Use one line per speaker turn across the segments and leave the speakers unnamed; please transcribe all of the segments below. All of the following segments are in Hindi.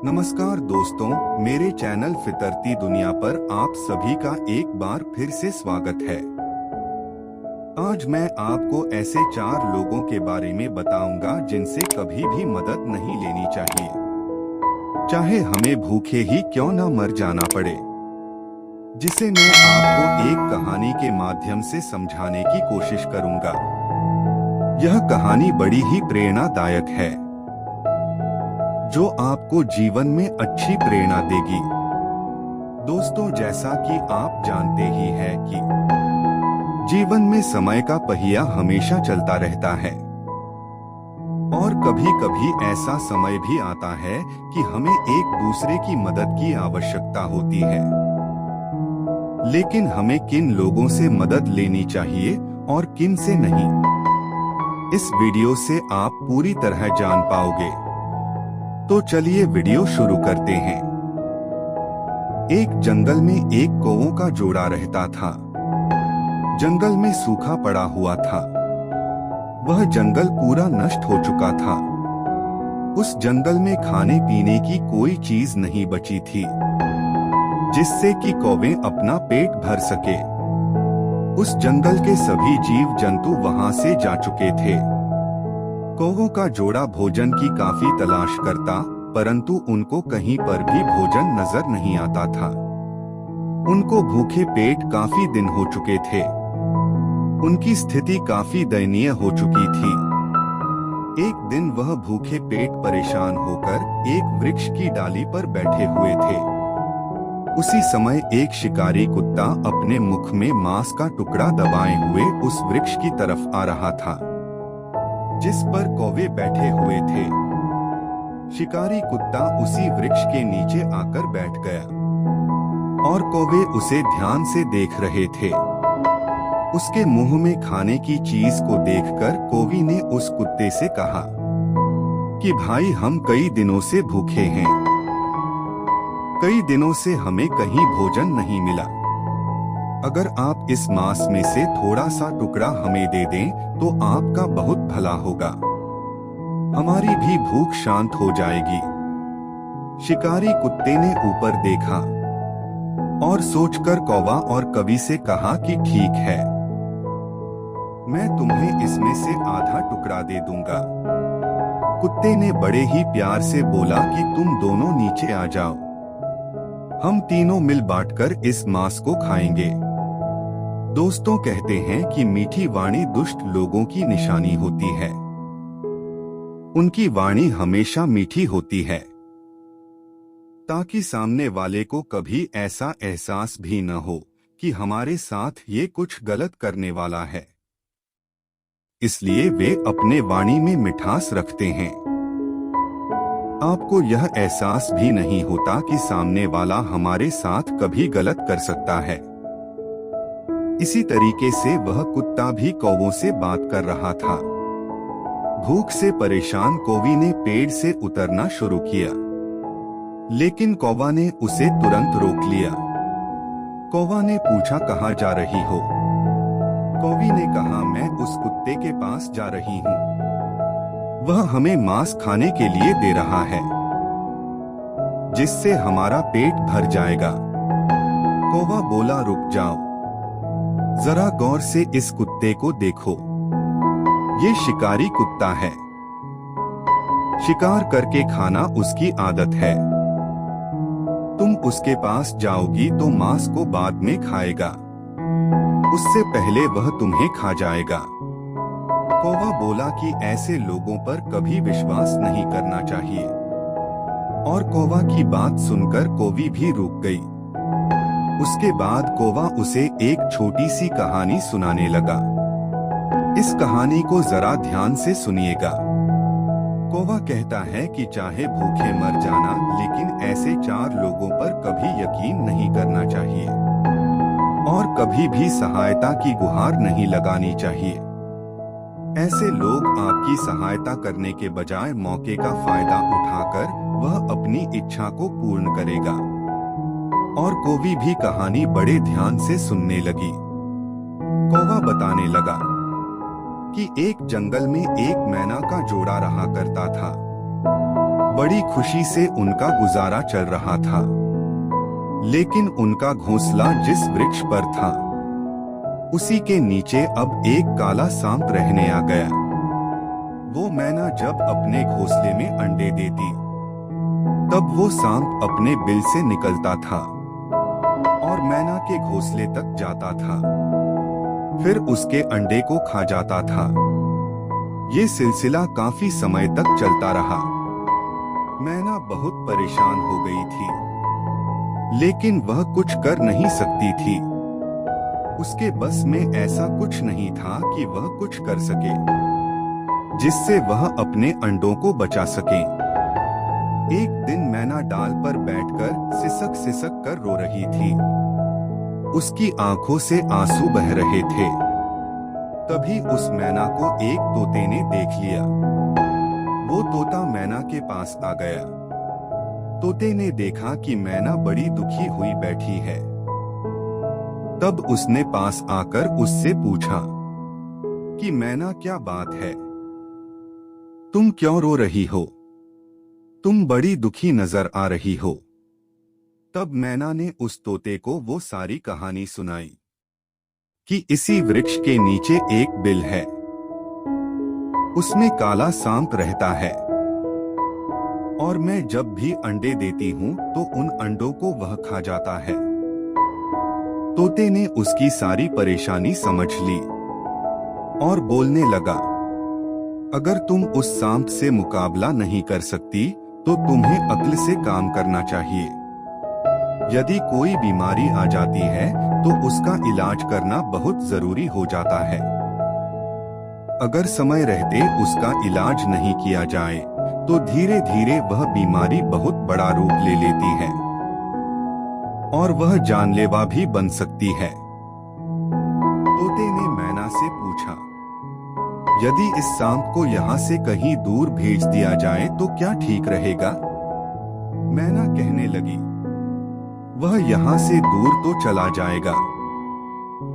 नमस्कार दोस्तों, मेरे चैनल फितरती दुनिया पर आप सभी का एक बार फिर से स्वागत है। आज मैं आपको ऐसे 4 लोगों के बारे में बताऊंगा जिनसे कभी भी मदद नहीं लेनी चाहिए, चाहे हमें भूखे ही क्यों न मर जाना पड़े, जिसे मैं आपको एक कहानी के माध्यम से समझाने की कोशिश करूंगा। यह कहानी बड़ी ही प्रेरणादायक है, जो आपको जीवन में अच्छी प्रेरणा देगी। दोस्तों, जैसा कि आप जानते ही हैं कि जीवन में समय का पहिया हमेशा चलता रहता है और कभी कभी ऐसा समय भी आता है कि हमें एक दूसरे की मदद की आवश्यकता होती है। लेकिन हमें किन लोगों से मदद लेनी चाहिए और किन से नहीं, इस वीडियो से आप पूरी तरह जान पाओगे। तो चलिए वीडियो शुरू करते हैं। एक जंगल में एक कौवों का जोड़ा रहता था। जंगल में सूखा पड़ा हुआ था। वह जंगल पूरा नष्ट हो चुका था। उस जंगल में खाने पीने की कोई चीज नहीं बची थी, जिससे कि कौवे अपना पेट भर सके। उस जंगल के सभी जीव जंतु वहां से जा चुके थे। कौवों का जोड़ा भोजन की काफी तलाश करता, परंतु उनको कहीं पर भी भोजन नजर नहीं आता था। उनको भूखे पेट काफी दिन हो चुके थे। उनकी स्थिति काफी दयनीय हो चुकी थी। एक दिन वह भूखे पेट परेशान होकर एक वृक्ष की डाली पर बैठे हुए थे। उसी समय एक शिकारी कुत्ता अपने मुख में मांस का टुकड़ा दबाए हुए उस वृक्ष की तरफ आ रहा था, जिस पर कौवे बैठे हुए थे। शिकारी कुत्ता उसी वृक्ष के नीचे आकर बैठ गया और कौवे उसे ध्यान से देख रहे थे। उसके मुंह में खाने की चीज को देखकर कौवी ने उस कुत्ते से कहा कि भाई, हम कई दिनों से भूखे हैं। कई दिनों से हमें कहीं भोजन नहीं मिला। अगर आप इस मांस में से थोड़ा सा टुकड़ा हमें दे दें तो आपका बहुत भला होगा। हमारी भी भूख शांत हो जाएगी। शिकारी कुत्ते ने ऊपर देखा और सोचकर कौवा और कवि से कहा कि ठीक है, मैं तुम्हें इसमें से आधा टुकड़ा दे दूंगा। कुत्ते ने बड़े ही प्यार से बोला कि तुम दोनों नीचे आ जाओ, हम तीनों मिल बांटकर इस मांस को खाएंगे। दोस्तों, कहते हैं कि मीठी वाणी दुष्ट लोगों की निशानी होती है। उनकी वाणी हमेशा मीठी होती है, ताकि सामने वाले को कभी ऐसा एहसास भी न हो कि हमारे साथ ये कुछ गलत करने वाला है। इसलिए वे अपने वाणी में मिठास रखते हैं। आपको यह एहसास भी नहीं होता कि सामने वाला हमारे साथ कभी गलत कर सकता है। इसी तरीके से वह कुत्ता भी कौवों से बात कर रहा था। भूख से परेशान कौवी ने पेड़ से उतरना शुरू किया, लेकिन कौवा ने उसे तुरंत रोक लिया। कौवा ने पूछा, कहाँ जा रही हो? कौवी ने कहा, मैं उस कुत्ते के पास जा रही हूँ। वह हमें मांस खाने के लिए दे रहा है, जिससे हमारा पेट भर जाएगा। कौवा बोला, रुक जाओ, जरा गौर से इस कुत्ते को देखो। ये शिकारी कुत्ता है। शिकार करके खाना उसकी आदत है। तुम उसके पास जाओगी तो मांस को बाद में खाएगा, उससे पहले वह तुम्हें खा जाएगा। कौवा बोला कि ऐसे लोगों पर कभी विश्वास नहीं करना चाहिए। और कौवा की बात सुनकर कौवी भी रुक गई। उसके बाद कौवा उसे एक छोटी सी कहानी सुनाने लगा। इस कहानी को जरा ध्यान से सुनिएगा। कौवा कहता है कि चाहे भूखे मर जाना, लेकिन ऐसे 4 लोगों पर कभी यकीन नहीं करना चाहिए और कभी भी सहायता की गुहार नहीं लगानी चाहिए। ऐसे लोग आपकी सहायता करने के बजाय मौके का फायदा उठाकर वह अपनी इच्छा को पूर्ण करेगा। और कौवी भी कहानी बड़े ध्यान से सुनने लगी। कौवा बताने लगा कि एक जंगल में एक मैना का जोड़ा रहा करता था। बड़ी खुशी से उनका गुजारा चल रहा था, लेकिन उनका घोंसला जिस वृक्ष पर था उसी के नीचे अब एक काला सांप रहने आ गया। वो मैना जब अपने घोंसले में अंडे देती तब वो सांप अपने बिल से निकलता था और मैना के घोंसले तक जाता था, फिर उसके अंडे को खा जाता था। ये सिलसिला काफी समय तक चलता रहा। मैना बहुत परेशान हो गई थी, लेकिन वह कुछ कर नहीं सकती थी। उसके बस में ऐसा कुछ नहीं था कि वह कुछ कर सके जिससे वह अपने अंडों को बचा सके। एक दिन मैना डाल पर बैठकर सिसक सिसक कर रो रही थी। उसकी आंखों से आंसू बह रहे थे। तभी उस मैना को एक तोते ने देख लिया। वो तोता मैना के पास आ गया। तोते ने देखा कि मैना बड़ी दुखी हुई बैठी है। तब उसने पास आकर उससे पूछा कि मैना, क्या बात है, तुम क्यों रो रही हो? तुम बड़ी दुखी नजर आ रही हो। तब मैना ने उस तोते को वो सारी कहानी सुनाई कि इसी वृक्ष के नीचे एक बिल है, उसमें काला सांप रहता है और मैं जब भी अंडे देती हूँ तो उन अंडों को वह खा जाता है। तोते ने उसकी सारी परेशानी समझ ली और बोलने लगा, अगर तुम उस सांप से मुकाबला नहीं कर सकती तो तुम्हें अक्ल से काम करना चाहिए। यदि कोई बीमारी आ जाती है तो उसका इलाज करना बहुत जरूरी हो जाता है। अगर समय रहते उसका इलाज नहीं किया जाए तो धीरे धीरे वह बीमारी बहुत बड़ा रूप ले लेती है और वह जानलेवा भी बन सकती है। तोते ने मैना से पूछा, यदि इस सांप को यहाँ से कहीं दूर भेज दिया जाए तो क्या ठीक रहेगा? मैना कहने लगी, वह यहाँ से दूर तो चला जाएगा,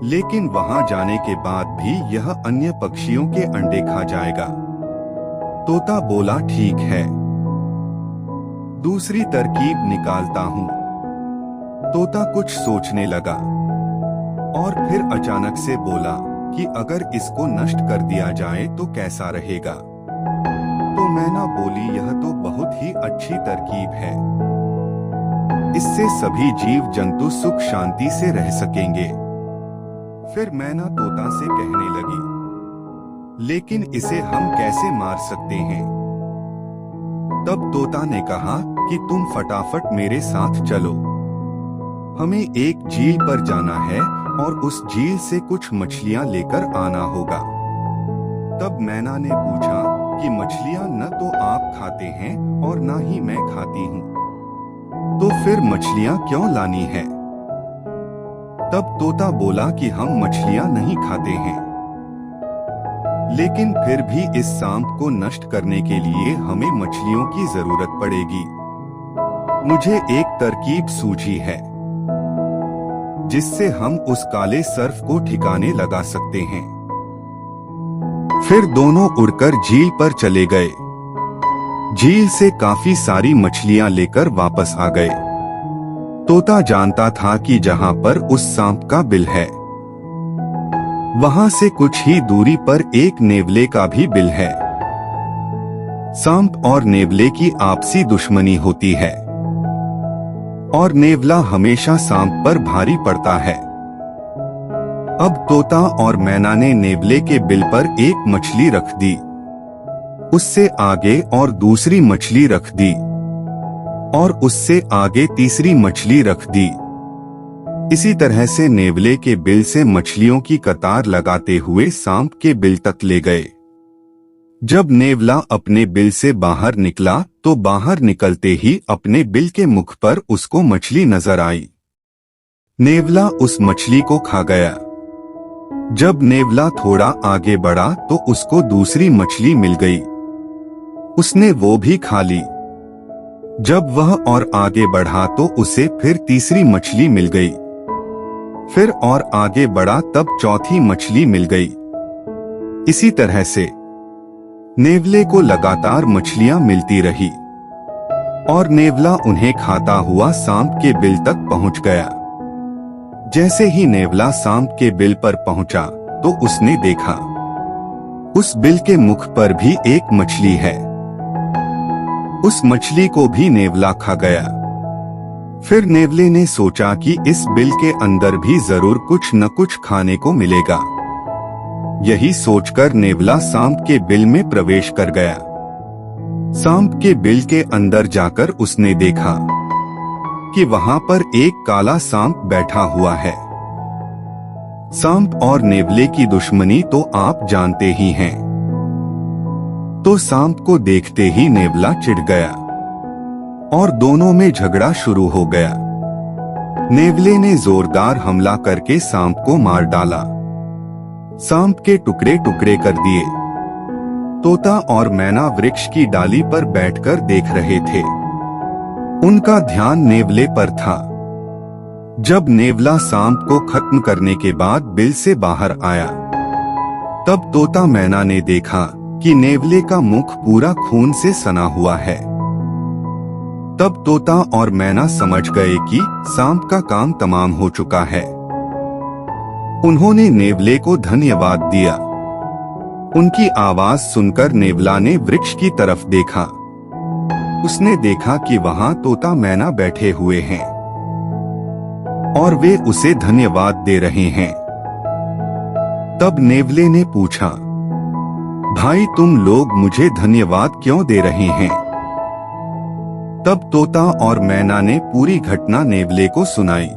लेकिन वहाँ जाने के बाद भी यह अन्य पक्षियों के अंडे खा जाएगा। तोता बोला, ठीक है, दूसरी तरकीब निकालता हूँ। तोता कुछ सोचने लगा और फिर अचानक से बोला कि अगर इसको नष्ट कर दिया जाए तो कैसा रहेगा? तो मैना बोली, यह तो बहुत ही अच्छी तरकीब है, इससे सभी जीव जंतु सुख शांति से रह सकेंगे। फिर मैना तोता से कहने लगी, लेकिन इसे हम कैसे मार सकते हैं? तब तोता ने कहा कि तुम फटाफट मेरे साथ चलो, हमें एक झील पर जाना है और उस झील से कुछ मछलियां लेकर आना होगा। तब मैना ने पूछा कि मछलियां न तो आप खाते हैं और न ही मैं खाती हूँ, तो फिर मछलियां क्यों लानी है? तब तोता बोला कि हम मछलियां नहीं खाते हैं, लेकिन फिर भी इस सांप को नष्ट करने के लिए हमें मछलियों की जरूरत पड़ेगी। मुझे एक तरकीब सूझी है जिससे हम उस काले सर्प को ठिकाने लगा सकते हैं। फिर दोनों उड़कर झील पर चले गए। झील से काफी सारी मछलियां लेकर वापस आ गए। तोता जानता था कि जहां पर उस सांप का बिल है, वहां से कुछ ही दूरी पर एक नेवले का भी बिल है। सांप और नेवले की आपसी दुश्मनी होती है और नेवला हमेशा सांप पर भारी पड़ता है। अब तोता और मैना ने नेवले के बिल पर एक मछली रख दी, उससे आगे और दूसरी मछली रख दी और उससे आगे तीसरी मछली रख दी। इसी तरह से नेवले के बिल से मछलियों की कतार लगाते हुए सांप के बिल तक ले गए। जब नेवला अपने बिल से बाहर निकला तो बाहर निकलते ही अपने बिल के मुख पर उसको मछली नजर आई। नेवला उस मछली को खा गया। जब नेवला थोड़ा आगे बढ़ा तो उसको दूसरी मछली मिल गई, उसने वो भी खा ली। जब वह और आगे बढ़ा तो उसे फिर तीसरी मछली मिल गई, फिर और आगे बढ़ा तब चौथी मछली मिल गई। इसी तरह से नेवले को लगातार मछलियां मिलती रही। और नेवला उन्हें खाता हुआ सांप के बिल तक पहुंच गया। जैसे ही नेवला सांप के बिल पर पहुंचा तो उसने देखा उस बिल के मुख पर भी एक मछली है। उस मछली को भी नेवला खा गया। फिर नेवले ने सोचा कि इस बिल के अंदर भी जरूर कुछ न कुछ खाने को मिलेगा। यही सोचकर नेवला सांप के बिल में प्रवेश कर गया। सांप के बिल के अंदर जाकर उसने देखा कि वहां पर एक काला सांप बैठा हुआ है। सांप और नेवले की दुश्मनी तो आप जानते ही हैं। तो सांप को देखते ही नेवला चिढ़ गया और दोनों में झगड़ा शुरू हो गया। नेवले ने जोरदार हमला करके सांप को मार डाला। सांप के टुकड़े टुकड़े कर दिए। तोता और मैना वृक्ष की डाली पर बैठकर देख रहे थे। उनका ध्यान नेवले पर था। जब नेवला सांप को खत्म करने के बाद बिल से बाहर आया, तब तोता मैना ने देखा कि नेवले का मुख पूरा खून से सना हुआ है। तब तोता और मैना समझ गए कि सांप का काम तमाम हो चुका है। उन्होंने नेवले को धन्यवाद दिया। उनकी आवाज सुनकर नेवला ने वृक्ष की तरफ देखा। उसने देखा कि वहां तोता मैना बैठे हुए हैं और वे उसे धन्यवाद दे रहे हैं। तब नेवले ने पूछा, भाई तुम लोग मुझे धन्यवाद क्यों दे रहे हैं? तब तोता और मैना ने पूरी घटना नेवले को सुनाई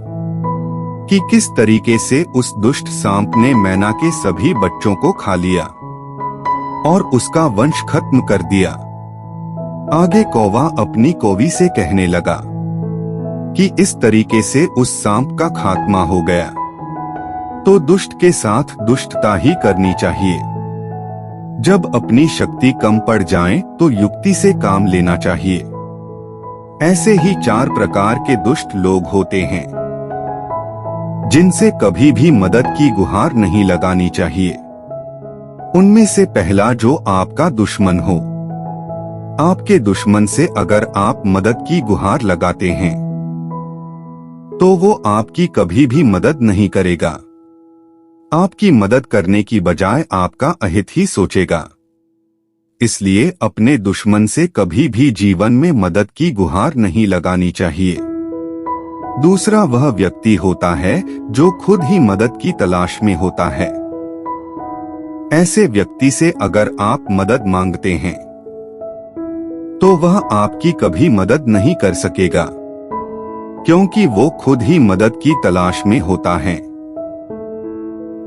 कि किस तरीके से उस दुष्ट सांप ने मैना के सभी बच्चों को खा लिया और उसका वंश खत्म कर दिया। आगे कौवा अपनी कोवी से कहने लगा कि इस तरीके से उस सांप का खात्मा हो गया, तो दुष्ट के साथ दुष्टता ही करनी चाहिए। जब अपनी शक्ति कम पड़ जाए तो युक्ति से काम लेना चाहिए। ऐसे ही 4 प्रकार के दुष्ट लोग होते हैं जिनसे कभी भी मदद की गुहार नहीं लगानी चाहिए। उनमें से पहला जो आपका दुश्मन हो। आपके दुश्मन से अगर आप मदद की गुहार लगाते हैं तो वो आपकी कभी भी मदद नहीं करेगा। आपकी मदद करने की बजाय आपका अहित ही सोचेगा। इसलिए अपने दुश्मन से कभी भी जीवन में मदद की गुहार नहीं लगानी चाहिए। दूसरा वह व्यक्ति होता है जो खुद ही मदद की तलाश में होता है। ऐसे व्यक्ति से अगर आप मदद मांगते हैं तो वह आपकी कभी मदद नहीं कर सकेगा, क्योंकि वो खुद ही मदद की तलाश में होता है।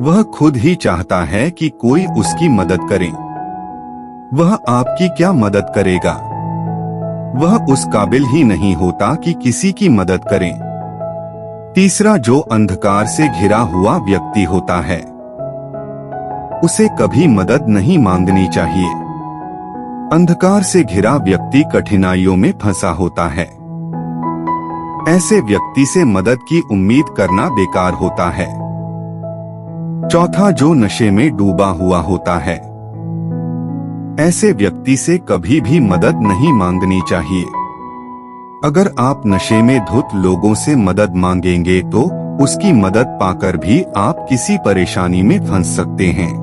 वह खुद ही चाहता है कि कोई उसकी मदद करे। वह आपकी क्या मदद करेगा? वह उस काबिल ही नहीं होता कि किसी की मदद करे। तीसरा जो अंधकार से घिरा हुआ व्यक्ति होता है, उसे कभी मदद नहीं मांगनी चाहिए। अंधकार से घिरा व्यक्ति कठिनाइयों में फंसा होता है। ऐसे व्यक्ति से मदद की उम्मीद करना बेकार होता है। चौथा जो नशे में डूबा हुआ होता है, ऐसे व्यक्ति से कभी भी मदद नहीं मांगनी चाहिए। अगर आप नशे में धुत लोगों से मदद मांगेंगे तो उसकी मदद पाकर भी आप किसी परेशानी में फंस सकते हैं।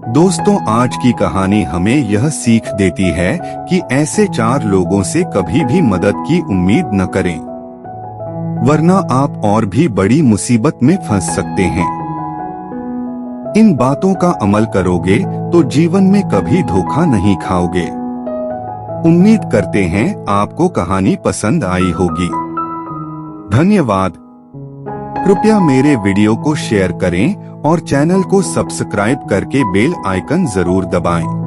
दोस्तों, आज की कहानी हमें यह सीख देती है कि ऐसे 4 लोगों से कभी भी मदद की उम्मीद न करें, वरना आप और भी बड़ी मुसीबत में फंस सकते हैं। इन बातों का अमल करोगे तो जीवन में कभी धोखा नहीं खाओगे। उम्मीद करते हैं आपको कहानी पसंद आई होगी। धन्यवाद। कृपया मेरे वीडियो को शेयर करें और चैनल को सब्सक्राइब करके बेल आइकन जरूर दबाएं।